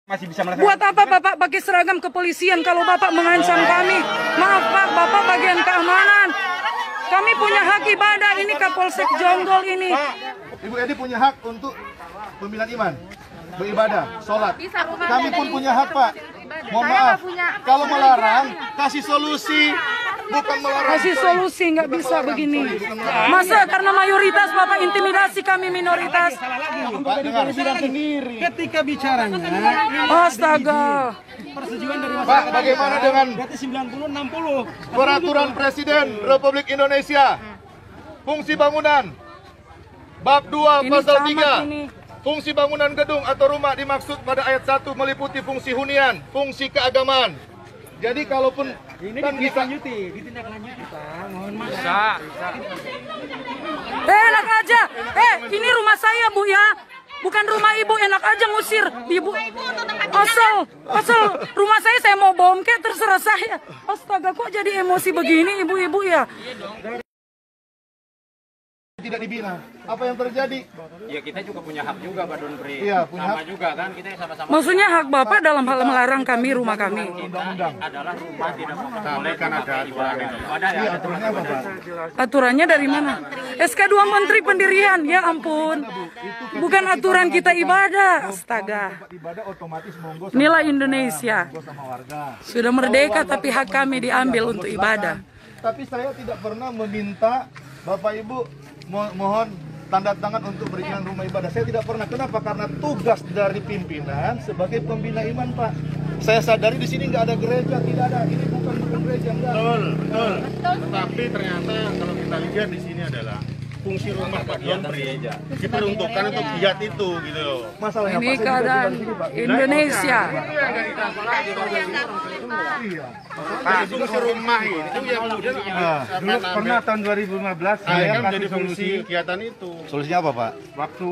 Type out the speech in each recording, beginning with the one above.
Masih bisa melaksanakan. Buat apa Bapak pakai seragam kepolisian kalau Bapak mengancam kami? Maaf Pak, Bapak bagian keamanan. Kami punya hak ibadah, ini Kapolsek Jonggol ini. Pak, Ibu Edi punya hak untuk pembinaan iman, beribadah, sholat. Kami pun punya hak Pak. Mohon maaf, kalau melarang, kasih solusi. Bukan melarang. Kasih solusi, nggak bisa begini. Masa karena mayoritas Bapak intimidasi kami minoritas? Pak, dengar. Ketika bicaranya Astaga. persetujuan dari Pak, bagaimana dengan berarti 90-60. Peraturan Presiden Republik Indonesia, fungsi bangunan, bab 2 Ini pasal camat 3. ini. Fungsi bangunan gedung atau rumah dimaksud pada ayat 1 meliputi fungsi hunian, fungsi keagamaan. Jadi kalaupun Ini kan bisa ditindaklanjuti Pak. Mohon maaf. Enak aja. Ini rumah saya Bu ya. Bukan rumah Ibu, enak aja ngusir Ibu. Asal rumah saya mau bom kayak terserah saya. Astaga, kok jadi emosi begini ibu-ibu ya? tidak dibina. Apa yang terjadi? Ya kita juga punya hak juga Pak Donpri. Iya, punya sama hak. juga kan kita sama-sama. Maksudnya hak Bapak dalam hal melarang kami rumah kami. Undang-undang. Adalah rumah tidak boleh kan ada ibadah ya. Iya, aturannya apa Pak? Aturannya dari mana? SK 2 Menteri Pendirian, ya ampun. Bukan aturan kita ibadah. Astaga. Tempat ibadah otomatis monggo sama Inilah warga, Indonesia. monggo sama warga. Sudah merdeka tapi hak kami diambil untuk ibadah. Tapi saya tidak pernah meminta Bapak Ibu mohon tanda tangan untuk perizinan rumah ibadah. Saya tidak pernah. Kenapa? Karena tugas dari pimpinan sebagai pembina iman, Pak. Saya sadari di sini nggak ada gereja, tidak ada. Ini bukan gereja, enggak. Betul. Tetapi ternyata kalau kita lihat di sini adalah fungsi rumah Pak Donpri diperuntukkan untuk giat itu gitu loh. Masalahnya Ini Pak, saya juga keadaan tinggal di sini, Pak. Indonesia. Iya. Pak, fungsi rumah itu yang kemudian Dulu pernah tahun 2015 saya kan kasih menjadi fungsi solusi kegiatan itu. Solusinya apa, Pak? waktu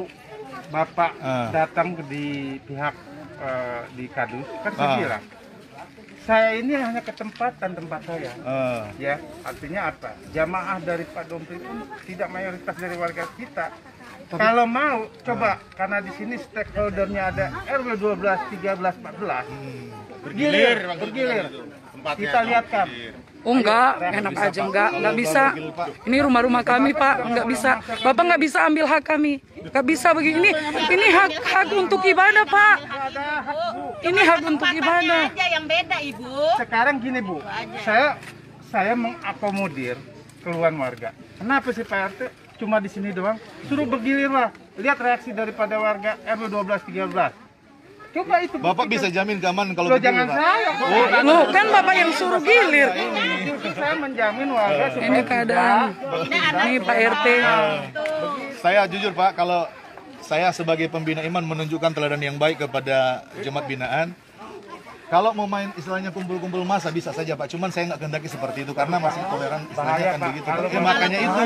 Bapak datang di pihak di Kadus kan saya bilang saya ini hanya ketempatan tempat saya. Ya, artinya apa? Jamaah dari Pak Donpri pun tidak mayoritas dari warga kita. Kalau mau, coba karena di sini stakeholdernya ada RW 12, 13, 14. Bergilir. Tempatnya Kita lihatkan. Oh enggak, enak aja enggak bisa. Ini rumah-rumah kami Pak, enggak bisa. Bapak enggak bisa ambil hak kami. Enggak bisa begini. Ini hak untuk ibadah Pak. Ini hak untuk ibadah. aja yang beda Ibu. Sekarang gini Bu, saya mengakomodir keluhan warga. Kenapa sih Pak RT cuma di sini doang? Suruh bergilir lah. Lihat reaksi daripada warga RW 12, 13. Coba itu. Bapak bisa jamin keamanan kalau Loh, begini, jangan Pak? saya. Loh, kan Bapak yang suruh gilir. Justru saya menjamin warga supaya Ini keadaan. Ini Pak RT. Saya jujur Pak, kalau saya sebagai pembina iman menunjukkan teladan yang baik kepada jemaat binaan. Kalau mau main istilahnya kumpul-kumpul massa bisa saja Pak, cuman saya nggak kehendaki seperti itu karena masih toleran istilahnya kan begitu. Ya, makanya itu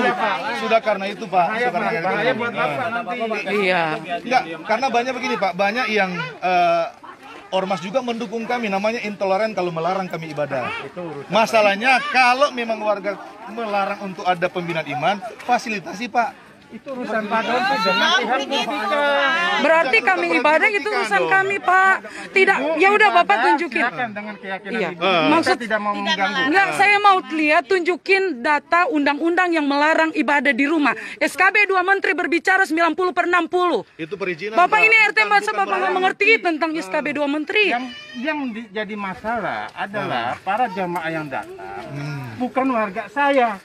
sudah karena itu Pak. bahaya buat Bapak nanti. Iya. Enggak, karena banyak begini Pak, banyak yang ormas juga mendukung kami, namanya intoleran kalau melarang kami ibadah. Masalahnya kalau memang warga melarang untuk ada pembinaan iman, fasilitasi Pak. Itu urusan Pak Donpri dengan pihak politika. Berarti kami ibadah itu urusan kami Pak. Tidak, ya udah Bapak tunjukin. Silakan dengan keyakinan Iya. Ibu. Maksud Kita tidak mau mengganggu. enggak, saya mau lihat tunjukin data undang-undang yang melarang ibadah di rumah. SKB 2 Menteri berbicara 90/60. Itu perizinan. Bapak Pak. ini RT masa Bukan Bapak nggak melarang. mengerti tentang SKB 2 Menteri? Yang jadi masalah adalah para jamaah yang datang bukan warga saya.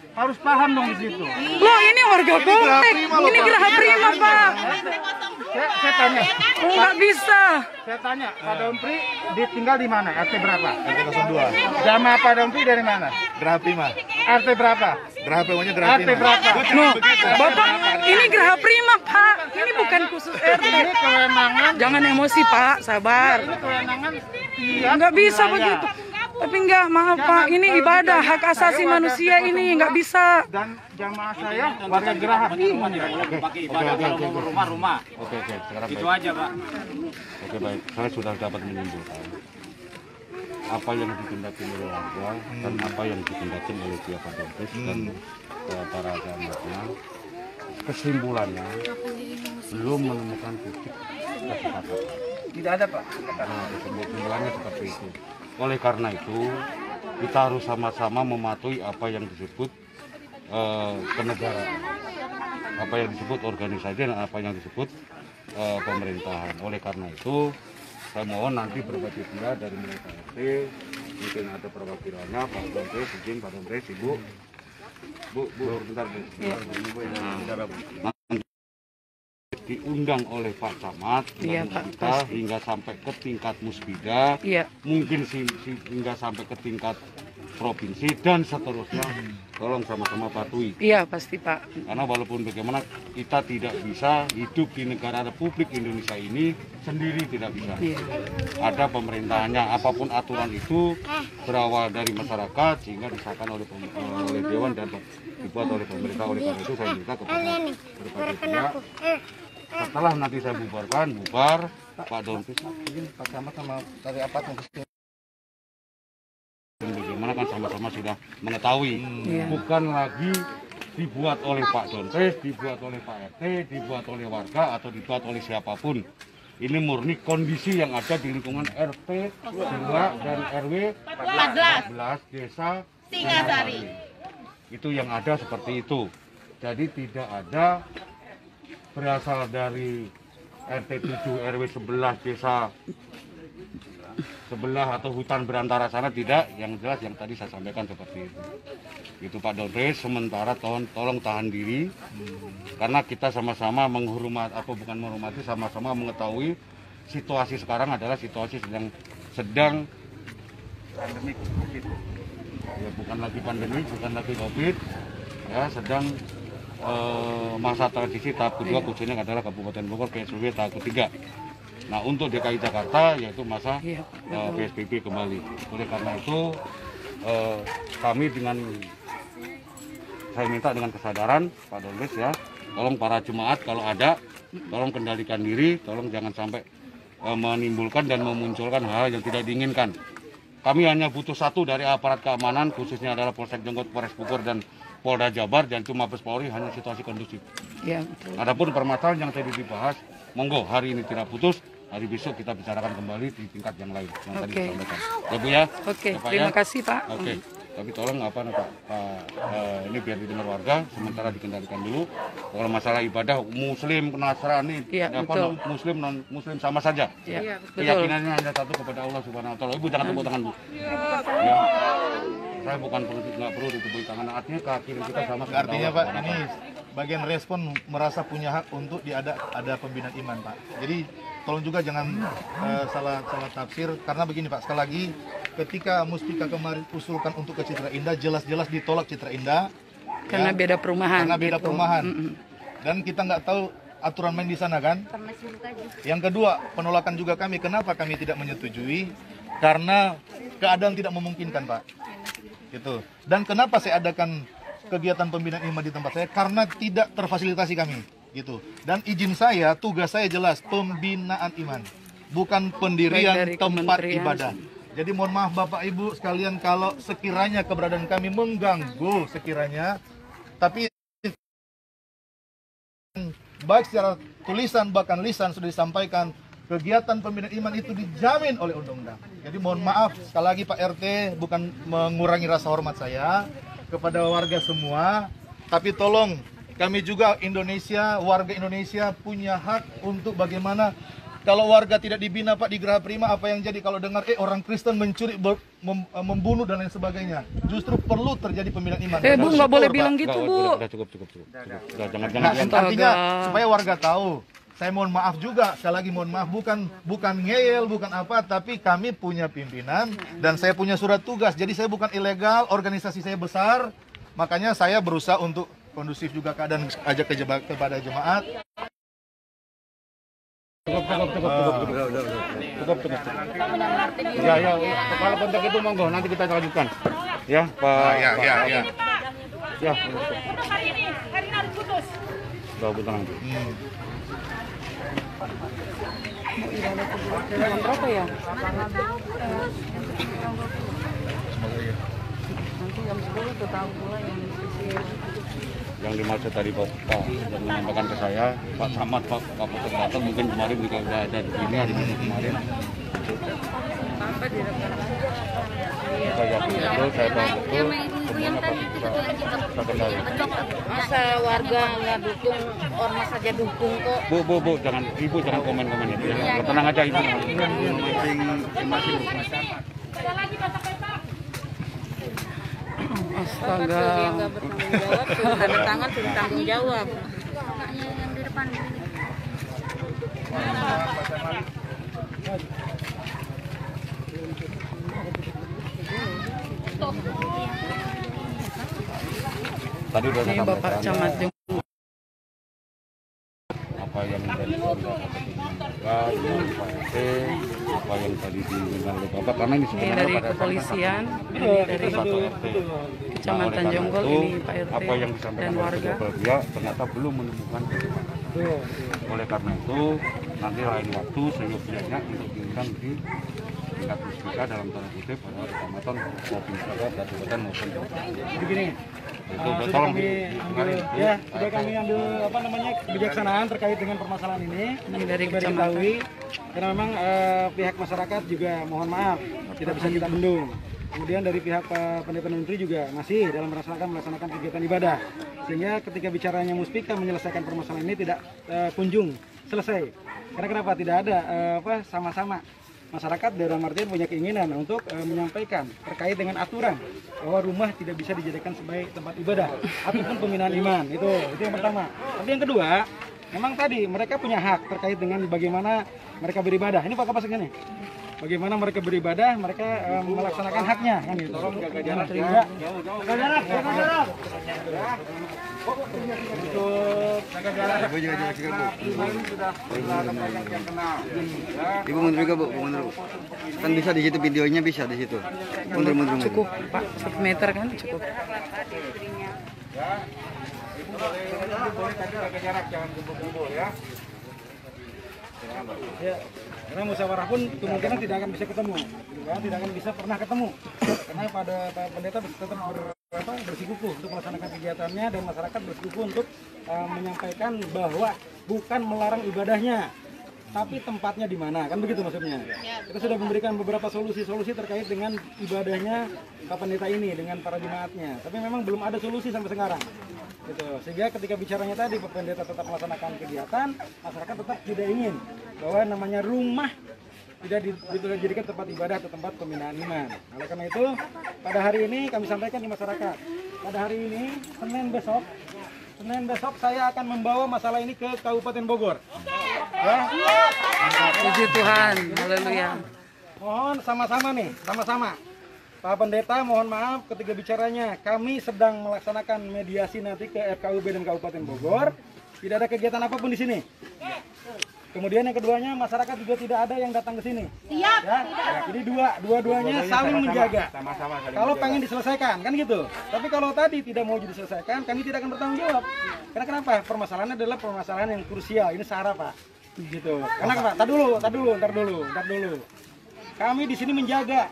Harus paham dong di situ. Loh, ini warga Komplek. Ini Geraha Prima Pak. Saya tanya, Oh, nggak bisa. saya tanya, Pak Donpri ditinggal di mana? RT berapa? RT 02. Jamaah Pak Donpri dari mana? Geraha Prima. RT berapa? Geraha Primanya Geraha RT Prima. berapa? Loh, Bapak, ini Geraha Prima Pak. Ini bukan khusus RT. Ini kewenangan. Jangan emosi Pak, sabar. Ini kewenangan. Iya, Nggak bisa wilayah. begitu. Tapi enggak, maaf Pak, ini ibadah, hak asasi manusia ini nggak bisa. Dan jamaah saya warga Geraha Prima. Pakai ibadah kalau mau rumah-rumah. Oke, sekarang Itu baik. aja Pak. Oke, baik. Saya sudah dapat menyimpulkan apa yang ditindakkan oleh warga dan apa yang ditindakkan oleh pihak Donpri dan para jamaahnya. Kesimpulannya belum menemukan titik kesepakatan. Tidak ada Pak. Nah, kesimpulannya seperti itu. Oleh karena itu, kita harus sama-sama mematuhi apa yang disebut kenegaraan, apa yang disebut organisasi dan apa yang disebut pemerintahan. Oleh karena itu, saya mohon nanti berbagai pihak dari mulai RT, mungkin ada perwakilannya, Pak Dompes, izin Pak Dompes, Ibu, bentar Bu, diundang oleh Pak Camat kita hingga sampai ke tingkat Musbida, mungkin hingga sampai ke tingkat provinsi dan seterusnya. Tolong sama-sama patuhi. Iya pasti Pak. Karena walaupun bagaimana kita tidak bisa hidup di negara Republik Indonesia ini sendiri, tidak bisa. Ada pemerintahannya, apapun aturan itu berawal dari masyarakat sehingga disahkan oleh Dewan dan dibuat oleh pemerintah. Oleh karena itu saya minta kepada berbagai pihak, setelah nanti saya bubar Pak Dompes, Pak Camat sama dari apa bagaimana kan sama-sama sudah mengetahui, bukan lagi dibuat oleh Pak Dompes, dibuat oleh Pak RT, dibuat oleh warga atau dibuat oleh siapapun. Ini murni kondisi yang ada di lingkungan RT 2 dan RW 14 desa Singasari. Itu yang ada seperti itu. Jadi tidak ada berasal dari RT 7 RW 11 desa sebelah atau hutan berantara sana, tidak. Yang jelas yang tadi saya sampaikan seperti itu. Itu Pak Dompes, sementara tolong tahan diri, karena kita sama-sama menghormati, apa bukan menghormati, sama-sama mengetahui situasi sekarang adalah situasi sedang pandemi COVID. Ya, bukan lagi pandemi, bukan lagi COVID, ya sedang masa transisi tahap kedua, khususnya adalah Kabupaten Bogor PSBB tahap ketiga. Nah, untuk DKI Jakarta yaitu masa PSBB kembali. Oleh karena itu kami saya minta dengan kesadaran Pak Dompes ya, tolong para jemaat kalau ada, tolong kendalikan diri, tolong jangan sampai menimbulkan dan memunculkan hal yang tidak diinginkan. Kami hanya butuh satu dari aparat keamanan, khususnya adalah Polsek Jenggot, Polres Bogor dan Polda Jabar dan cuma Mabes Polri, hanya situasi kondusif. Ya, betul. Adapun permasalahan yang tadi dibahas, monggo hari ini tidak putus. Hari besok kita bicarakan kembali di tingkat yang lain yang tadi disampaikan. Ya Bu ya. Oke, terima kasih Pak. Oke. Tapi tolong Pak, ini biar didengar warga, sementara dikendalikan dulu. Kalau masalah ibadah Muslim, Nasrani, Muslim non Muslim sama saja. Ya, keyakinannya hanya satu kepada Allah Subhanahu Wa Taala. Ibu jangan tepuk tangan Bu. Ya. Saya bukan nggak perlu ditepuk tangan. Artinya keyakinan kita sama. Artinya Pak, ini bagian respon merasa punya hak untuk ada pembinaan iman Pak. Jadi tolong juga jangan salah tafsir, karena begini Pak, sekali lagi ketika Muspika kemarin usulkan untuk ke Citra Indah, jelas-jelas ditolak Citra Indah karena beda perumahan. Karena beda perumahan. Dan kita nggak tahu aturan main di sana kan. Yang kedua, penolakan juga kami, kenapa kami tidak menyetujui? Karena keadaan tidak memungkinkan Pak. Gitu. Dan kenapa saya adakan kegiatan pembinaan iman di tempat saya? Karena tidak terfasilitasi kami. Gitu. Dan izin saya, tugas saya jelas pembinaan iman, bukan pendirian tempat ibadah. Jadi mohon maaf Bapak Ibu sekalian kalau sekiranya keberadaan kami mengganggu sekiranya, tapi baik secara tulisan bahkan lisan sudah disampaikan kegiatan pembinaan iman itu dijamin oleh undang-undang. Jadi mohon maaf sekali lagi Pak RT, bukan mengurangi rasa hormat saya kepada warga semua, tapi tolong kami juga warga Indonesia punya hak untuk bagaimana kalau warga tidak dibina Pak di Geraha Prima, apa yang jadi kalau dengar orang Kristen mencuri, membunuh dan lain sebagainya. Justru perlu terjadi pembinaan iman. Bu nggak boleh bilang gitu Bu. Cukup. Jangan. Artinya supaya warga tahu. Saya mohon maaf juga, sekali lagi mohon maaf, bukan ngeyel, bukan apa, tapi kami punya pimpinan dan saya punya surat tugas. Jadi saya bukan ilegal, organisasi saya besar, makanya saya berusaha untuk kondusif juga keadaan, ajak kepada jemaat. Cukup. Ya. Kalau kontak itu monggo nanti kita lanjutkan. Ya, Pak. Ya. Hari ini harus putus. Udah tenang. Berapa ya? Nanti jam 10 tuh tahu pula yang dimaksud tadi Bapak yang menyampaikan ke saya, Pak Samad, Pak Kapolsek datang mungkin kemarin juga udah ada di sini hari Minggu kemarin. apa direkam. Saya yakin betul, saya tahu betul semuanya pasti bisa kendali. Masa warga nggak dukung, ormas saja dukung kok. Bu, jangan Ibu jangan komen-komen itu ya. Tenang aja Ibu. Ada lagi baca-baca. Astaga. Dia nggak bertanggung jawab, sudah tanda tangan sudah tanggung jawab. Yang di depan. Tadi udah Ini Bapak Camat Jonggo. Apa yang dari Pak RT, apa yang tadi diinginkan oleh Bapak, karena ini Ini sebenarnya dari pada kepolisian, ini dari satu RT. Kecamatan Nah, Jonggol, itu, ini Pak RT apa yang dan disampaikan oleh warga. kedua pihak ternyata belum menemukan kebenaran. Oleh karena itu nanti lain waktu seyogyanya untuk diundang di tingkat puspika dalam tanda kutip pada kecamatan maupun kabupaten maupun kota. Begini, Itu sudah tolong kami ambil, ya, sudah kami ambil kebijaksanaan terkait dengan permasalahan ini. Ini dari Sudah kecamatan. diketahui, karena memang pihak masyarakat juga mohon maaf tidak bisa kita bendung. Kemudian dari pihak Pendeta Menteri juga masih dalam melaksanakan kegiatan ibadah, sehingga ketika bicaranya Muspika menyelesaikan permasalahan ini tidak kunjung selesai. Karena kenapa? Tidak ada sama-sama masyarakat dalam artian punya keinginan untuk menyampaikan terkait dengan aturan bahwa rumah tidak bisa dijadikan sebagai tempat ibadah ataupun pembinaan iman. Itu yang pertama. Tapi yang kedua, memang tadi mereka punya hak terkait dengan bagaimana mereka beribadah. Ini Pak Kapolsek nih. Bagaimana mereka beribadah, mereka melaksanakan haknya kan gitu. Tolong jaga jarak ya. Jaga jarak. Jaga jarak. Ibu juga sikap, Bu. Ibu mundur juga, Bu, mundur. Kan bisa di situ videonya, bisa di situ. Mundur. Cukup Pak, 1 meter kan cukup. Boleh tadi jaga jarak, jangan kumpul-kumpul ya. Ya, karena musyawarah pun kemungkinan tidak akan bisa ketemu, ya, tidak akan bisa pernah ketemu, karena pada pendeta tetap bersikukuh untuk melaksanakan kegiatannya dan masyarakat bersikukuh untuk menyampaikan bahwa bukan melarang ibadahnya, tapi tempatnya di mana, kan begitu maksudnya. Kita sudah memberikan beberapa solusi-solusi terkait dengan ibadahnya Pak Pendeta ini dengan para jemaatnya, tapi memang belum ada solusi sampai sekarang. Gitu. Sehingga ketika bicaranya tadi Pak Pendeta tetap melaksanakan kegiatan, masyarakat tetap tidak ingin bahwa namanya rumah tidak dijadikan tempat ibadah atau tempat pembinaan iman. Oleh karena itu, pada hari ini kami sampaikan di masyarakat, pada hari ini Senin besok saya akan membawa masalah ini ke Kabupaten Bogor. Ya. Puji Tuhan, haleluya. Mohon sama-sama Pak Pendeta, mohon maaf ketika bicaranya kami sedang melaksanakan mediasi nanti ke FKUB dan Kabupaten Bogor. Tidak ada kegiatan apapun di sini. Kemudian yang keduanya, masyarakat juga tidak ada yang datang ke sini. Siap. Ya? Jadi dua-duanya saling menjaga. Kalau pengen diselesaikan, kan gitu. Tapi kalau tadi tidak mau diselesaikan, kami tidak akan bertanggung jawab. Karena kenapa? Permasalahannya adalah permasalahan yang krusial. Ini SARA, Pak. Gitu. Karena kenapa? Ntar dulu. Kami di sini menjaga.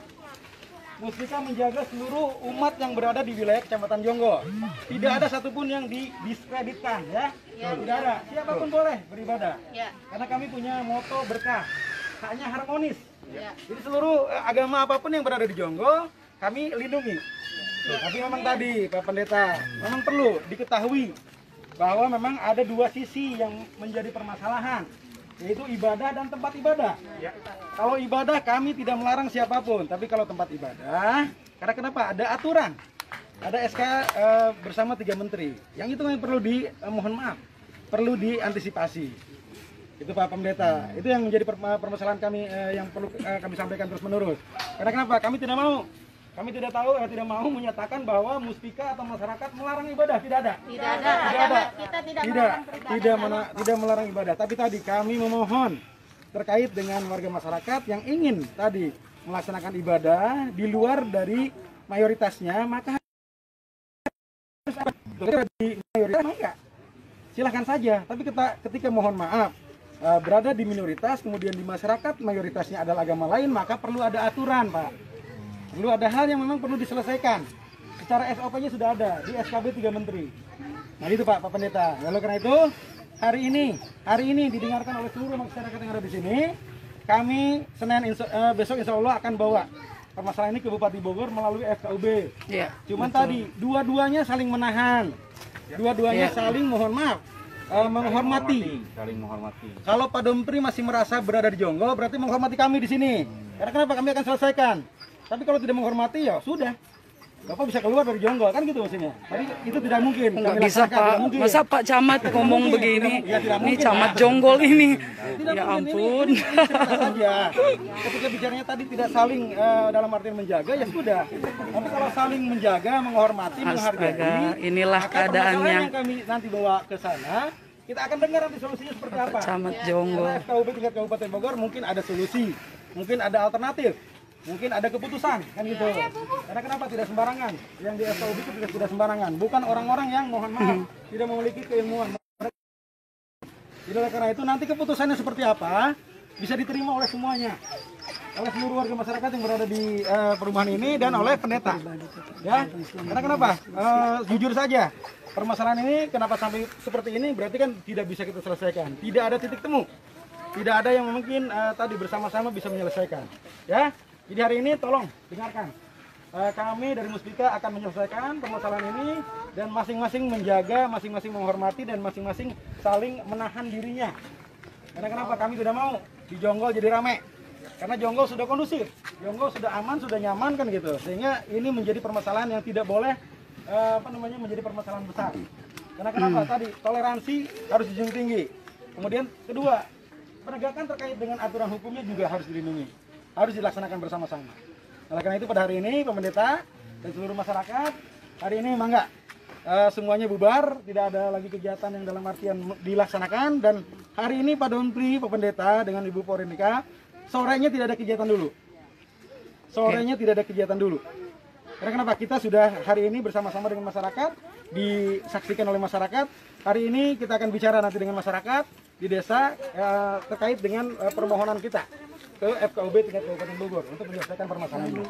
Muspika menjaga seluruh umat yang berada di wilayah Kecamatan Jonggol. Tidak ada satupun yang didiskreditkan, ya. Tidak ada. Siapapun boleh beribadah. Karena kami punya moto berkah, haknya harmonis. Jadi seluruh agama apapun yang berada di Jonggol, kami lindungi. Tapi memang tadi Pak Pendeta, memang perlu diketahui bahwa memang ada dua sisi yang menjadi permasalahan, yaitu ibadah dan tempat ibadah. Kalau ibadah kami tidak melarang siapapun, tapi kalau tempat ibadah, karena kenapa? Ada aturan, ada SK bersama 3 menteri. Yang itu yang perlu perlu diantisipasi. Itu Pak Pendeta. Itu yang menjadi permasalahan kami yang perlu kami sampaikan terus menerus. Karena kenapa? Kami tidak mau. Kami tidak mau menyatakan bahwa Muspika atau masyarakat melarang ibadah, tidak ada. Kita Tidak melarang ibadah, tapi tadi kami memohon terkait dengan warga masyarakat yang ingin tadi melaksanakan ibadah di luar dari mayoritasnya, maka di mayoritas enggak. Silahkan saja, tapi ketika mohon maaf berada di minoritas, kemudian di masyarakat mayoritasnya adalah agama lain, maka perlu ada aturan, Pak. Perlu ada hal yang memang perlu diselesaikan. secara SOP-nya sudah ada di SKB 3 Menteri. Nah itu Pak Pendeta. Lalu karena itu hari ini didengarkan oleh seluruh masyarakat yang ada di sini. Kami besok insya Allah akan bawa permasalahan ini ke Bupati Bogor melalui FKUB. Ya, Cuman tadi dua-duanya saling menahan, dua-duanya saling menghormati. Saling menghormati. Kalau Pak Dompri masih merasa berada di Jonggol, berarti menghormati kami di sini. Karena kenapa? Kami akan selesaikan. Tapi kalau tidak menghormati ya sudah. Bapak bisa keluar dari Jonggol, kan gitu maksudnya. Tapi itu tidak mungkin. Nggak Kami bisa laksanakan, Pak. tidak mungkin. Masa Pak Camat ngomong begini? Tidak Ini mungkin, Camat Pak. Jonggol ini. Tidak Ya mungkin, ampun. ini saja. Ketika bicaranya tadi tidak saling dalam artian menjaga, ya sudah. Tapi kalau saling menjaga, menghormati, menghargai, Astaga, inilah maka permasalahan keadaannya. yang kami nanti bawa ke sana, kita akan dengar nanti solusinya seperti apa. Camat Jonggol. Karena FKUB tingkat Kabupaten Bogor mungkin ada solusi, mungkin ada alternatif, mungkin ada keputusan, kan gitu. Karena kenapa tidak sembarangan? Yang di FKUB itu tidak sembarangan. Bukan orang-orang yang mohon maaf tidak memiliki keilmuan. Jadi oleh karena itu nanti keputusannya seperti apa bisa diterima oleh semuanya, oleh seluruh warga masyarakat yang berada di perumahan ini dan oleh pendeta. Ya, karena kenapa? Jujur saja, permasalahan ini kenapa sampai seperti ini berarti kan tidak bisa kita selesaikan. Tidak ada titik temu, tidak ada yang mungkin tadi bersama-sama bisa menyelesaikan. Ya, jadi hari ini tolong dengarkan. Kami dari Muspika akan menyelesaikan permasalahan ini dan masing-masing menjaga, masing-masing menghormati dan masing-masing saling menahan dirinya. Karena kenapa? Kami tidak mau di Jonggol jadi rame. Karena Jonggol sudah kondusif, Jonggol sudah aman, sudah nyaman kan gitu. Sehingga ini menjadi permasalahan yang tidak boleh menjadi permasalahan besar. Karena kenapa? Tadi toleransi harus dijunjung tinggi. Kemudian kedua, penegakan terkait dengan aturan hukumnya juga harus dilindungi. Harus dilaksanakan bersama-sama. Oleh karena itu pada hari ini pendeta dan seluruh masyarakat hari ini mangga semuanya bubar, tidak ada lagi kegiatan yang dalam artian dilaksanakan dan hari ini Pak Dompri, Pak Pendeta dengan Ibu Porenika sorenya tidak ada kegiatan dulu. Sorenya tidak ada kegiatan dulu. Karena kenapa? Kita sudah hari ini bersama-sama dengan masyarakat, disaksikan oleh masyarakat. Hari ini kita akan bicara nanti dengan masyarakat di desa terkait dengan permohonan kita ke FKUB tingkat Kabupaten Bogor untuk menyelesaikan permasalahan ini.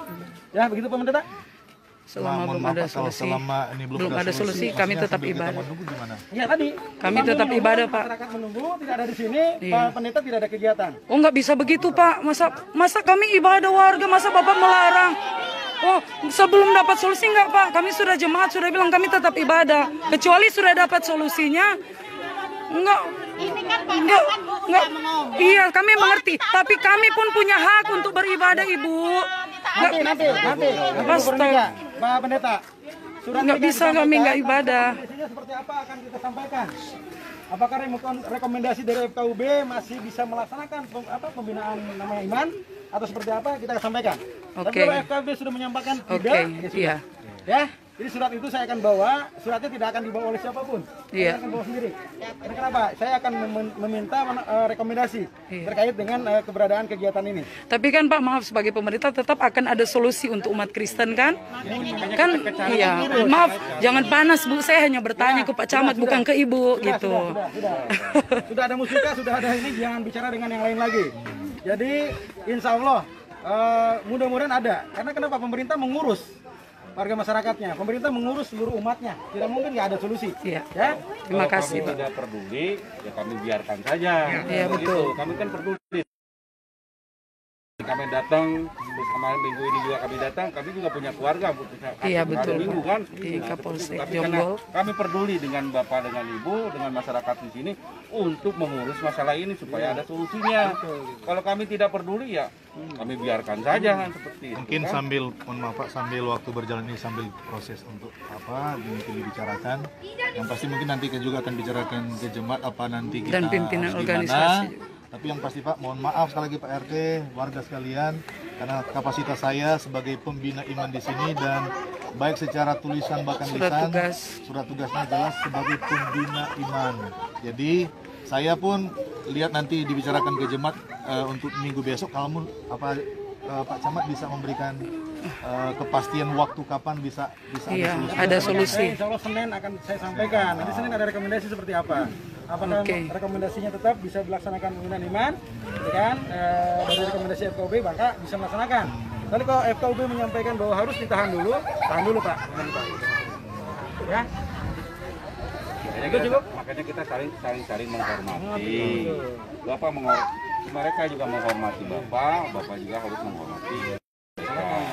Ya, begitu Pak Pendeta? Selama belum ada solusi, belum ada solusi, kami tetap ibadah. Ya tadi. Kami tetap ibadah Pak. Masyarakat menunggu, tidak ada di sini, Pak Pendeta tidak ada kegiatan. Oh nggak bisa begitu Pak, masa kami ibadah warga, masa Bapak melarang? Oh sebelum dapat solusi nggak Pak, kami sudah jemaat sudah bilang kami tetap ibadah, kecuali sudah dapat solusinya. Enggak, iya kami mengerti, tapi kami pun punya hak untuk beribadah Ibu. Nanti, Pak Pendeta, surat nggak bisa kami nggak ibadah. Kondisinya seperti apa akan kita sampaikan. Apakah rekomendasi dari FKUB masih bisa melaksanakan pembinaan namanya iman atau seperti apa kita sampaikan. Tapi kalau FKUB sudah menyampaikan tidak, ya sudah. Ya. Jadi surat itu saya akan bawa, suratnya tidak akan dibawa oleh siapapun. Saya akan bawa sendiri. Karena kenapa? Saya akan meminta rekomendasi terkait dengan keberadaan kegiatan ini. Tapi kan Pak, maaf sebagai pemerintah tetap akan ada solusi untuk umat Kristen kan? Kan iya, maaf, jangan panas Bu, saya hanya bertanya ke Pak Camat bukan ke Ibu gitu. Sudah ada Muspika, sudah ada ini, jangan bicara dengan yang lain lagi. Jadi insya Allah mudah-mudahan ada. Karena kenapa? Pemerintah mengurus warga masyarakatnya, pemerintah mengurus seluruh umatnya, tidak mungkin nggak ada solusi. Iya. Ya, terima kasih. Kalau kami tidak peduli, ya kami biarkan saja. Iya betul. Kami kan peduli. Kami datang, terus kemarin minggu ini juga kami datang, kami juga punya keluarga. Iya betul. Minggu kan. Di Kapolsek Tapi Jonggol. kami peduli dengan Bapak, dengan Ibu, dengan masyarakat di sini untuk mengurus masalah ini supaya ada solusinya. Kalau kami tidak peduli ya kami biarkan saja seperti itu. Mungkin sambil, mohon maaf Pak, sambil waktu berjalan ini sambil proses untuk apa mungkin dibicarakan. Yang pasti mungkin nanti juga akan bicarakan ke jemaat apa nanti kita dan pimpinan harus organisasi. Tapi yang pasti Pak, mohon maaf sekali lagi Pak RT, warga sekalian, karena kapasitas saya sebagai pembina iman di sini dan baik secara tulisan bahkan lisan, surat tugasnya jelas sebagai pembina iman. Jadi saya pun lihat nanti dibicarakan ke jemaat untuk minggu besok kalau Pak Camat bisa memberikan kepastian waktu kapan bisa ada solusi. Insya Allah Senin akan saya sampaikan. Nanti Senin ada rekomendasi seperti apa. Apakah rekomendasinya tetap bisa dilaksanakan pembinaan iman, kan? Dari rekomendasi FKUB maka bisa melaksanakan. Nanti kalau FKUB menyampaikan bahwa harus ditahan dulu, tahan dulu Pak. Ya. Cukup. Makanya kita saling menghormati. Bapak mereka juga menghormati Bapak juga harus menghormati.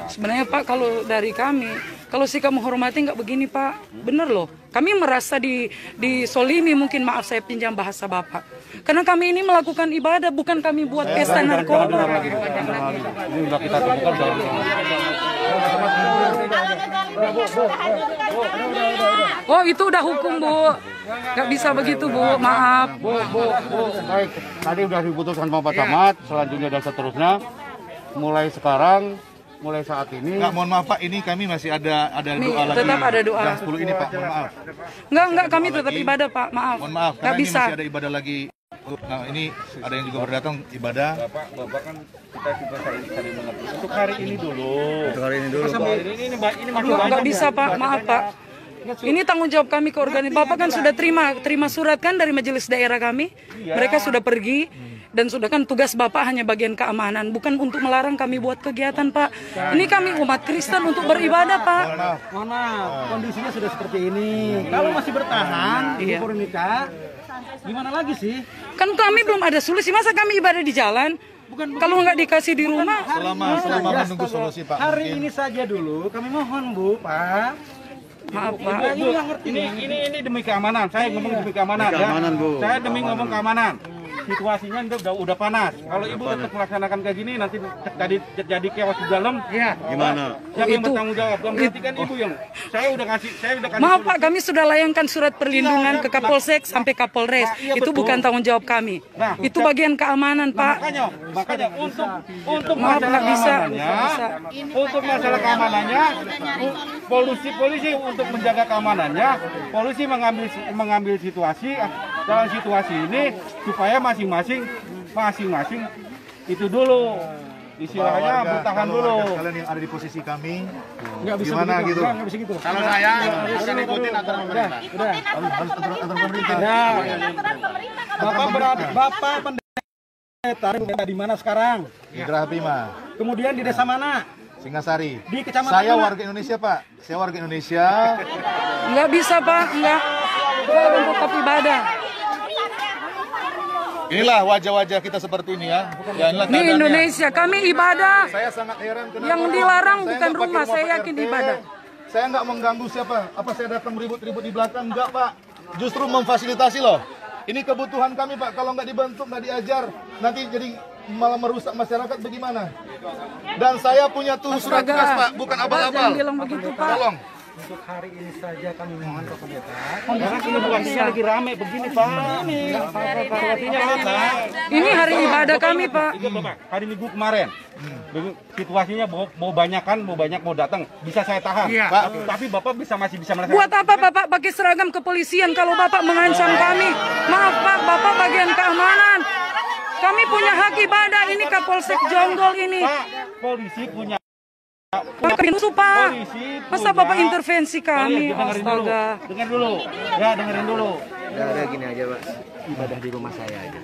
Sebenarnya Pak, kalau dari kami, kalau sikap menghormati nggak begini Pak, bener loh. Kami merasa disolimi, mungkin maaf saya pinjam bahasa Bapak. Karena kami ini melakukan ibadah, bukan kami buat pesta narkoba. Ini udah kita temukan dalam. Oh itu udah hukum Bu, nggak bisa begitu Bu, maaf. Bu, baik. Tadi udah diputuskan sama Pak Camat, selanjutnya dan seterusnya. Mulai saat ini. Nggak, mohon maaf Pak, ini kami masih ada doa lagi. Tetap ada doa. Jam 10 ini Pak, mohon maaf. Enggak, kami tetap ibadah Pak, maaf. Mohon maaf, Nggak karena ini bisa. masih ada ibadah lagi. Nah ini ada yang juga berdatang ibadah. Bapak kan kita juga saling mengerti. Untuk hari ini dulu. Ini masih Nggak banyak. bisa Pak, maaf Pak. Ini tanggung jawab kami ke organisasi. Bapak kan sudah terima surat kan dari majelis daerah kami. Mereka sudah pergi. Dan sudah kan tugas Bapak hanya bagian keamanan, bukan untuk melarang kami buat kegiatan Pak. Ini kami umat Kristen untuk beribadah Pak. Mohon maaf, kondisinya sudah seperti ini. Kalau masih bertahan di Purnika, gimana lagi sih? Kan kami belum ada solusi, masa kami ibadah di jalan? Kalau nggak dikasih di rumah? Selama menunggu solusi Pak. Hari ini saja dulu, kami mohon Bu, Pak. Maaf Pak. Ini demi keamanan. Saya ngomong demi keamanan ya. Saya demi ngomong keamanan. Situasinya udah panas. Kalau Ibu tetap melaksanakan kayak gini, nanti jadi chaos di dalam. Iya. Gimana? Siapa yang bertanggung jawab? Berarti kan Ibu yang saya udah kasih. Maaf Pak, kami sudah layangkan surat perlindungan ke Kapolsek sampai Kapolres. Itu bukan tanggung jawab kami. Itu bagian keamanan Pak. Makanya untuk Maaf nggak bisa. Untuk masalah keamanannya, polisi untuk menjaga keamanannya, polisi mengambil situasi dalam situasi ini supaya masing-masing itu dulu istilahnya bertahan dulu. Kalian yang ada di posisi kami, Nggak bisa gimana begitu, gitu? nggak bisa gitu. Kalau saya harus ikutin aturan pemerintah. Harus aturan pemerintah. Bapak pendeta di mana sekarang? Di Geraha Bima, Kemudian di desa mana? Singasari. Di kecamatan Saya mana? warga Indonesia Pak. Saya warga Indonesia. Nggak bisa Pak, nggak. Saya tetap ibadah. Inilah wajah-wajah kita seperti ini ya. Inilah Ini keadaannya. Indonesia, kami ibadah. Saya sangat heran kenapa Yang dilarang saya bukan nggak pakai rumah, saya Pak yakin RT. ibadah. Saya nggak mengganggu siapa. Apa saya datang ribut-ribut di belakang? Enggak Pak. Justru memfasilitasi loh. Ini kebutuhan kami Pak. Kalau nggak dibentuk, nggak diajar, nanti jadi malah merusak masyarakat bagaimana? Dan saya punya tuh surat tugas Pak, bukan abal-abal. Jangan bilang begitu Pak. Tolong. Untuk hari ini saja kami mohon ke pendeta. Karena ini situasinya lagi rame begini Pak. Situasinya rame. Ini hari ibadah kami Pak. Itu Bapak, hari Minggu kemarin. Situasinya mau banyak mau datang, bisa saya tahan. Tapi Bapak masih bisa melaksanakan. Buat apa Bapak pakai seragam kepolisian kalau Bapak mengancam kami? Maaf Pak, Bapak bagian keamanan. Kami punya hak ibadah, ini Kapolsek Jonggol ini. Pak, polisi punya Pak pintu Pak. Masa Bapak intervensi kami? Astaga. Dengar dulu. Ya, dengerin dulu. Udah gini aja Pak, ibadah di rumah saya aja.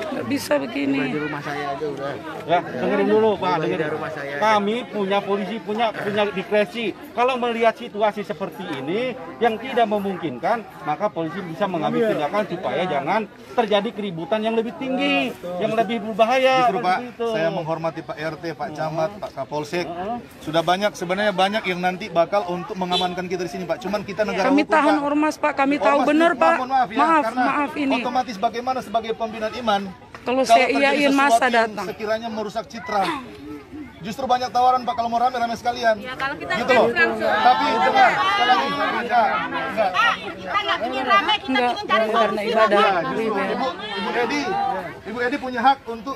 Nggak bisa begini. Di rumah saya aja udah. Ya, dengerin dulu Pak. Di rumah saya. Kami polisi punya diskresi. Kalau melihat situasi seperti ini yang tidak memungkinkan, maka polisi bisa mengambil tindakan supaya jangan terjadi keributan yang lebih tinggi, yang lebih berbahaya. Justru Pak, Begitu. saya menghormati Pak RT, Pak Camat, Pak Kapolsek. Sudah sebenarnya banyak yang nanti bakal untuk mengamankan kita di sini Pak. Cuman kita negara Kami hukum tahan Pak. ormas Pak, kami tahu Ormas benar itu, Pak. mohon maaf ya, karena Maaf ini. otomatis bagaimana sebagai pembinaan iman Kalau saya terjadi iyain sesuatu masa yang datang. sekiranya merusak citra. Justru banyak tawaran Pak kalau mau rame-rame sekalian. Ya, kalau kita Gitu loh. Tapi dengar, sekali lagi, enggak. kita nggak ingin rame, kita Enggak, ingin cari karena ibadah. Ibu Edi punya hak untuk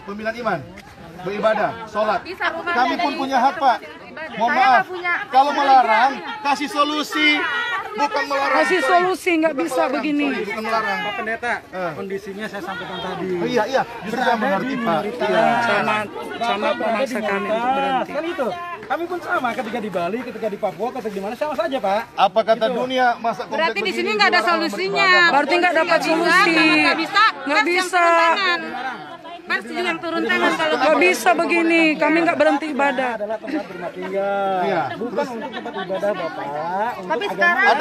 pembinaan iman, beribadah, sholat. Kami pun punya hak Pak. Mohon maaf, kalau melarang kasih solusi, bukan melarang. Kasih solusi, nggak bisa begini. Bukan melarang. Pak pendeta, kondisinya saya sampaikan tadi. Oh, iya, justru saya mengerti Pak. Sama pemaksa kami untuk berhenti. Kan itu. Kami pun sama ketika di Bali, ketika di Papua, ketika di mana sama saja Pak. Apa kata dunia masa Berarti di sini nggak ada solusinya. Berarti nggak dapat solusi. Nggak bisa. Nggak bisa. Kan setuju yang turun tangan kalau Nggak bisa begini, kami nggak berhenti ibadah. adalah tempat bermati tinggal. Bukan untuk tempat ibadah Bapak. Tapi sekarang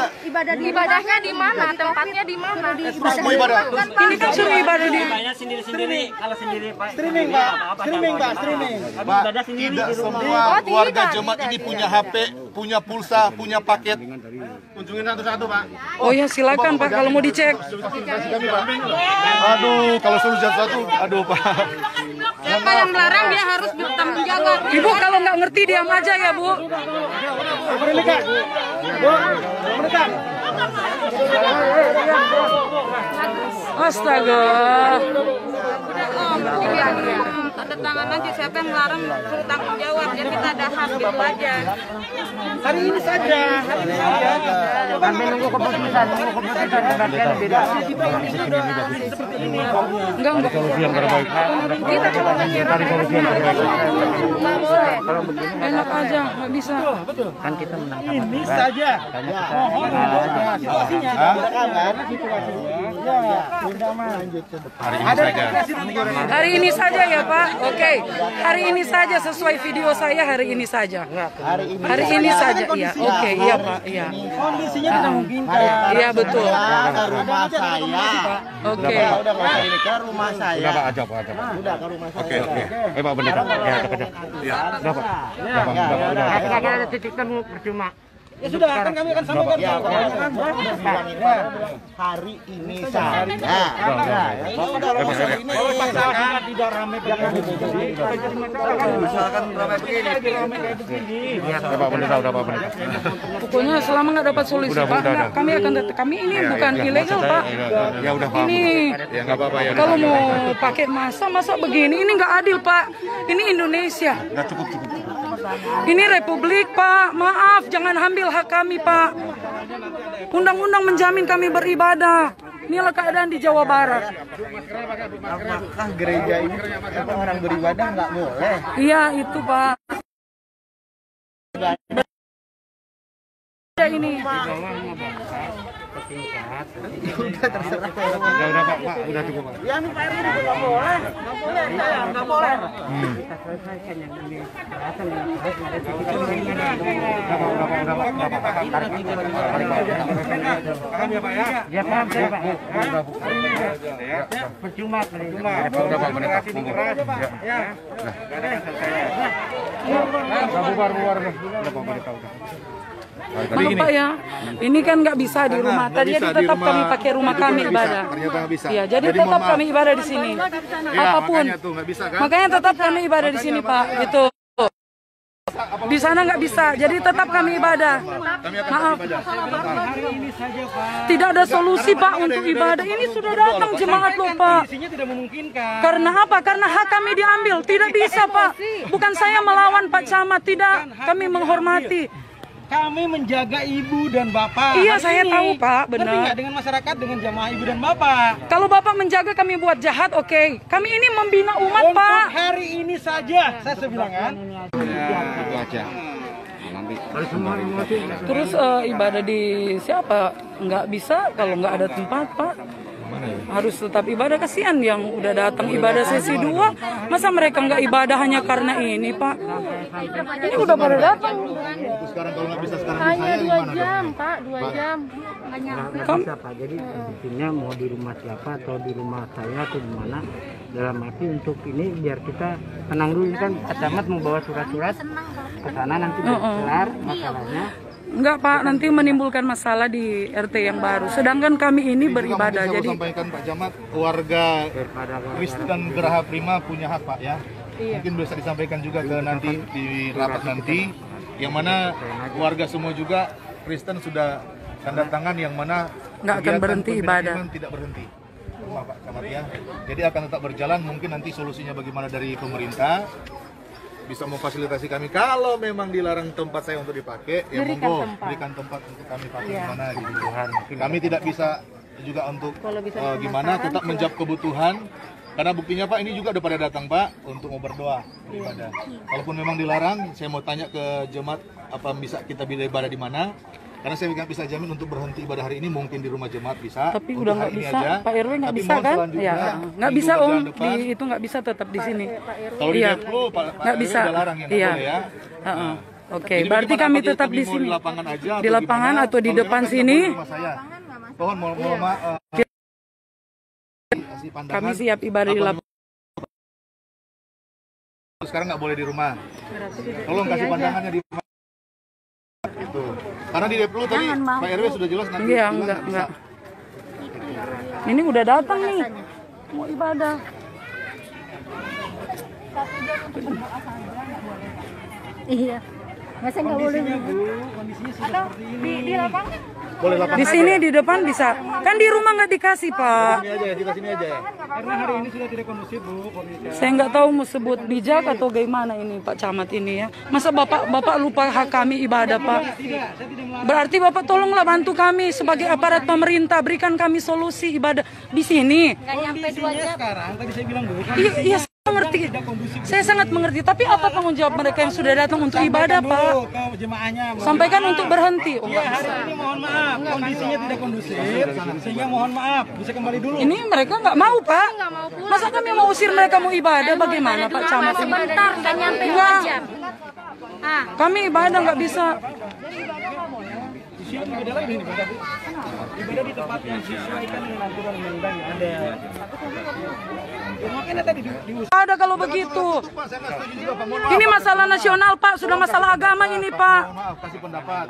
ibadahnya di mana? Tempatnya di mana? Semua ibadah. Ini kan suruh ibadah di Sendiri-sendiri, kalau sendiri Pak. Streaming Pak, streaming Pak, streaming. Pak, tidak semua warga jemaat ini punya HP, punya pulsa, punya paket. Kunjungin satu-satu Pak. Oh ya silakan Pak kalau mau dicek. Aduh, kalau suruh satu, aduh Pak. siapa yang melarang dia harus bertanggung jawab. Ibu kalau nggak ngerti diam aja ya Bu. Mereka. Bu, mereka. Astaga. Tanda tangan aja siapa yang melarang suruh tanggung jawab. Jadi kita ada hak gitu aja. Hari ini saja. Kami nunggu keputusan beda. Enggak. Solusi yang terbaik. Kita kalau Cari solusi yang terbaik. nggak boleh. Enak aja, nggak bisa. Kan kita menang. Ini saja. Mohon saja. Situasinya silakan situasinya. Ya, sudah lanjut ke depan. Hari ini saja ya Pak. Oke. Hari ini saja sesuai video saya hari ini saja. Hari ini saja. Iya. Oke, iya Pak. Iya. Kondisinya tidak mungkin. Iya betul. Ke rumah saya. Oke. Udah ke rumah saya. Udah Pak, ajak Pak, ajak Pak. Udah ke rumah saya. Oke. Pak Pendeta. Ya, ajak. Ya. Udah Pak. Udah. Lagi ada titik temu percuma. Ya sudah, kan kami akan sampaikan. Hari ini saja. Kalau masyarakat tidak ramai begini. Misalkan ramai begini. Udah Pak Pendeta, udah Pak Pendeta. Pokoknya selama nggak dapat solusi Pak, nggak, kami akan tetap. Kami ini bukan ilegal Pak. Ya udah Pak. Ini Ya nggak apa-apa ya. kalau mau pakai masa begini, ini nggak adil Pak. Ini Indonesia. Udah cukup. Ini Republik Pak. Maaf, jangan ambil hak kami Pak. Undang-undang menjamin kami beribadah. Inilah keadaan di Jawa Barat. Apakah gereja ini orang beribadah nggak boleh? Iya itu Pak. Ini. Udah terserah. Udah Pak, udah cukup Pak. Ya Pak RW juga nggak boleh. Nggak boleh. Ya paham saya Pak. Percuma. Udah Pak Pendeta. Ya. Bubar. Udah Pak Pendeta udah. Maaf Pak ya, ini kan nggak bisa di rumah. Tadi tetap kami pakai rumah kami ibadah. Iya, jadi tetap kami ibadah di sini. Apapun. Makanya tetap kami ibadah di sini Pak. Itu. Di sana nggak bisa, jadi tetap kami ibadah. Maaf. Tidak ada solusi Pak untuk ibadah. Ini sudah datang jemaat loh Pak. Karena apa? Karena hak kami diambil. Tidak bisa Pak. Bukan saya melawan Pak Camat. Tidak. Kami menghormati. Kami menjaga ibu dan bapak. Iya, saya tahu Pak, benar. Tapi nggak dengan masyarakat, dengan jamaah ibu dan bapak. Kalau bapak menjaga kami buat jahat, oke. Kami ini membina umat Untuk Pak. hari ini saja, saya bilang kan. Itu aja. Nanti Terus ibadah di siapa? Nggak bisa kalau nggak ada tempat Pak. Harus tetap ibadah, kasihan yang udah datang ibadah sesi 2. Masa mereka nggak ibadah hanya karena ini Pak? Ini udah pada datang. Sekarang kalau nggak bisa sekarang Hanya 2 jam, Pak, 2 jam. Pak, jadi intinya mau di rumah siapa atau di rumah saya atau di mana, dalam arti untuk ini biar kita tenang dulu kan. Pak Camat mau bawa surat-surat ke sana nanti kelar masalahnya. Enggak Pak, nanti menimbulkan masalah di RT yang baru. Sedangkan kami ini beribadah. Jadi Jadi sampaikan Pak Camat, warga Kristen Geraha Prima punya hak Pak ya. Mungkin bisa disampaikan juga ke nanti di rapat nanti, yang mana warga semua juga Kristen sudah tanda tangan yang mana nggak akan berhenti ibadah. Tidak berhenti. Pak Camat ya. Jadi akan tetap berjalan. Mungkin nanti solusinya bagaimana dari pemerintah bisa memfasilitasi kami. Kalau memang dilarang tempat saya untuk dipakai, ya monggo berikan tempat untuk kami pakai di mana gitu. Kami tidak bisa juga untuk gimana tetap menjawab kebutuhan. Karena buktinya Pak, ini juga udah pada datang Pak untuk mau berdoa ibadah. Kalaupun memang dilarang, saya mau tanya ke jemaat apa bisa kita bila ibadah di mana. Karena saya nggak bisa jamin untuk berhenti ibadah hari ini, mungkin di rumah jemaat bisa. Tapi untuk udah nggak hari ini bisa, aja. Pak RW nggak Tapi bisa mohon kan? selanjutnya, Ya, nggak bisa minggu Om, bulan depan, itu nggak bisa tetap di sini. kalau di Iya, Deplu, Pak nggak RW bisa. udah larang ya, nggak Iya. boleh ya. Heeh. Oke, Jadi berarti bagaimana, kami apakah tetap kami di mau sini. di lapangan aja Di lapangan gimana? atau di Kalau depan memang sini. rumah saya. Mohon kasih pandangan. Kami siap ibadah di Apa lapangan. sekarang nggak boleh di rumah. Tolong kasih pandangannya di rumah. Itu. Karena di Deplu tadi Pak RW sudah jelas nanti. Iya, bilang enggak. bisa. Ini udah datang nih, mau ibadah. Iya. Masa nggak boleh? Kondisinya sudah seperti ini. Di lapangan? Boleh lapangan. Di sini di depan bisa. Kan di rumah nggak dikasih, Pak. Sini aja, kita sini aja. Karena hari ini sudah tidak kondusif, Bu, kondisinya. Saya nggak tahu mau sebut bijak atau gimana ini Pak Camat ini ya. Masa Bapak lupa hak kami ibadah, Pak? Berarti Bapak tolonglah bantu kami sebagai aparat pemerintah, berikan kami solusi ibadah di sini. Nggak nyampe 2 jam. Sekarang tadi saya bilang, Bu, Iya, saya mengerti. Saya sangat mengerti. Tapi apa tanggung jawab mereka yang sudah datang untuk ibadah, Pak? ke jemaahnya. Sampaikan untuk berhenti. Oh, Iya, hari ini mohon maaf, kondisinya tidak kondusif, sehingga mohon maaf, bisa kembali dulu. Ini mereka nggak mau, Pak. Masa kami mau usir mereka mau ibadah? Bagaimana, Pak Camat? Sebentar, nggak nyampe 2 Enggak. jam. Ah, Kami ibadah nggak bisa. Siap ibadah lagi nih, Pak. Ibadah di tempat yang disesuaikan dengan aturan undang-undang yang ada. Ya, makanya tadi diusir. Ada kalau begitu. Ini masalah nasional, Pak. Sudah masalah agama ini, Pak. Maaf, kasih pendapat.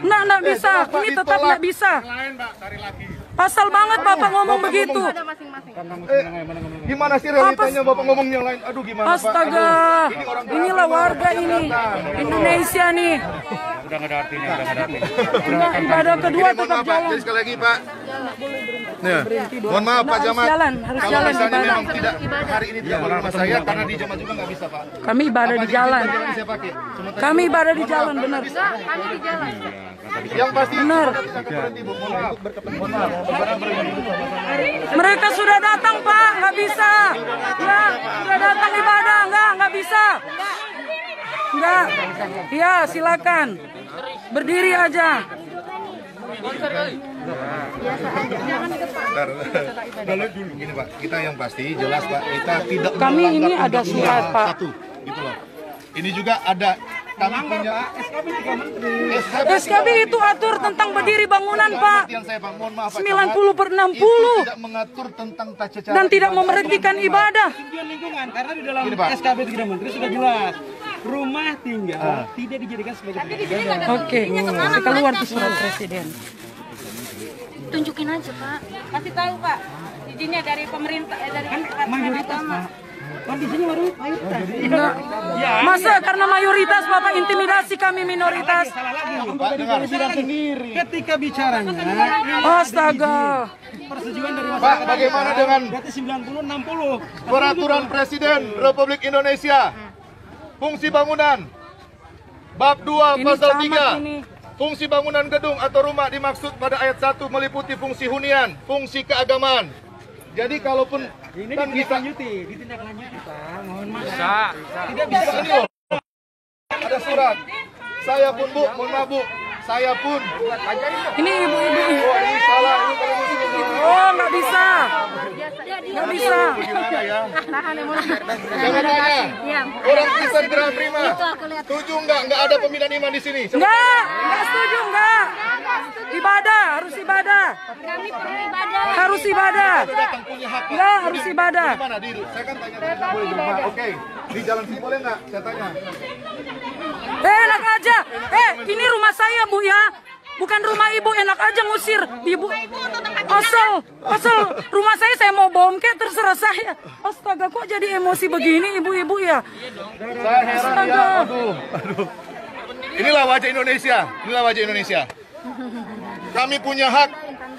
Nggak bisa. Ini tetap nggak bisa. Pasal banget Bapak ngomong begitu. Gimana sih realitanya Bapak ngomong yang lain? Aduh, gimana Pak? Astaga. Ini orang Inilah warga ini. Indonesia nih. Udah nggak ada artinya, udah nggak ada artinya. Enggak, ibadah kedua Mohon tetap maaf, Pak. jalan. Jadi sekali lagi, Pak. Ya. Mohon maaf, Pak Harus Camat. jalan, harus Kalau jalan misalnya ibadah. memang tidak hari ini tidak boleh rumah saya karena di jemaat juga nggak bisa, Pak. Kami ibadah di jalan. Saya pakai. Sementara Kami ibadah di jalan, benar. kami di jalan. yang pasti Benar. berhenti, Bu. Mohon maaf. Mohon maaf. Mereka sudah datang, Pak. Nggak bisa. Ya, sudah datang ibadah. Nggak bisa. Nggak. Ya, silakan. Berdiri aja. Kalau dulu gini Pak, kita yang pasti jelas Pak, kita tidak Kami melanggar ini ada undang-undang. surat, Pak. Satu, gitu loh. Ini juga ada kami punya SKB 3 Menteri. SKB itu atur tentang berdiri bangunan, Pak. Yang saya Pak, mohon maaf Pak 90/60. Itu tidak mengatur tentang tata cara Dan tidak ibadah. memberhentikan ibadah. Tujuan lingkungan karena di dalam Gini, Pak. SKB 3 Menteri sudah jelas. Rumah tinggal tidak dijadikan sebagai tempat ibadah. Oke, keluar tuh surat presiden. Tunjukin aja, Pak. Kasih tahu Pak, izinnya dari pemerintah, dari Mayoritas, Pak. Kondisinya mayoritas. Enggak. Masa karena mayoritas Bapak intimidasi kami minoritas? Salah lagi. Pak, dengar. Ketika bicaranya Astaga. persetujuan dari Pak, masyarakat. bagaimana dengan Berarti 90-60. peraturan Presiden Republik Indonesia fungsi bangunan bab 2 Ini pasal camat 3 ini. fungsi bangunan gedung atau rumah dimaksud pada ayat 1 meliputi fungsi hunian, fungsi keagamaan. Jadi kalaupun Ini kan bisa ditindaklanjuti, Pak. Mohon maaf. tidak bisa ini loh. Ada surat. Saya pun Bu, mohon maaf Bu. Saya pun. Ini ibu-ibu. Oh, ini salah. Ini kalau muslim. Oh, nggak bisa. Nggak bisa. Gimana ya? Tahan emosi. Saya tanya. Orang Kristen Gerah Prima. Setuju nggak ada pembinaan iman di sini? Nggak setuju, nggak. Ibadah, harus ibadah. Kami perlu ibadah. Harus ibadah. Datang punya hak. Pak. Nggak, harus ibadah. Gimana di? Saya kan tanya nggak boleh di rumah. Oke. Di jalan sini boleh nggak? Saya tanya. Enak aja. Ini rumah saya, Bu ya. Bukan rumah ibu, enak aja ngusir ibu. Asal rumah saya mau bom kayak terserah saya. Astaga, kok jadi emosi begini ibu-ibu ya? Saya heran ya. Aduh. Inilah wajah Indonesia. Inilah wajah Indonesia. Kami punya hak.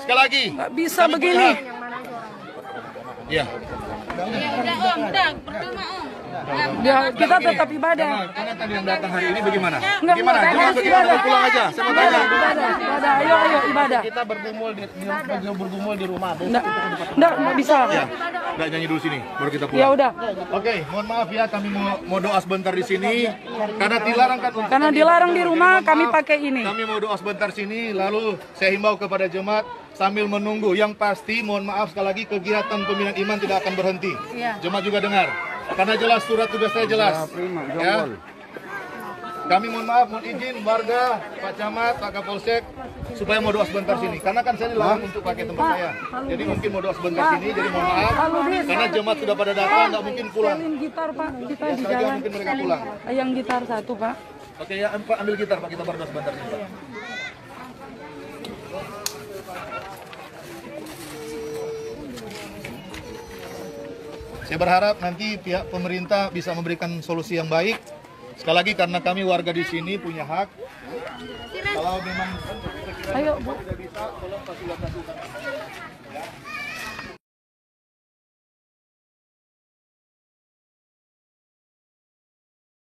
Sekali lagi. Nggak bisa kami begini. punya hak. Iya. Ya udah Om, udah percuma Om. Ya, kita tetap ibadah. Karena tadi yang datang hari ini bagaimana? Enggak, Gimana? enggak, Bagaimana? ibadah. Pulang aja. Saya mau tanya. Ibadah, ayo ibadah. Kita bergumul di rumah. Enggak bisa. Ya. Enggak nyanyi dulu sini, baru kita pulang. Ya udah. Oke, mohon maaf ya, kami mau doa sebentar di sini karena dilarang kan. Karena dilarang di rumah, kami pakai ini. Kami mau doa sebentar sini, lalu saya himbau kepada jemaat sambil menunggu. Yang pasti, mohon maaf sekali lagi, kegiatan pembinaan iman tidak akan berhenti. Jemaat juga dengar, karena jelas surat tugas saya jelas. Ya. Kami mohon maaf, mohon izin warga, Pak Camat, Pak Kapolsek, supaya mau doa sebentar sini. Karena kan saya dilarang untuk pakai tempat saya. Jadi mungkin mau doa sebentar sini, jadi mohon maaf. Karena jemaat sudah pada datang, nggak mungkin pulang. Gitar Pak, kita di Saja jalan. mungkin mereka pulang. Yang gitar satu Pak. Oke ya, Pak ambil gitar Pak, kita berdoa sebentar sini Pak. Saya berharap nanti pihak pemerintah bisa memberikan solusi yang baik. Sekali lagi karena kami warga di sini punya hak. Kalau memang Ayo Bu. tidak bisa, tolong fasilitasi.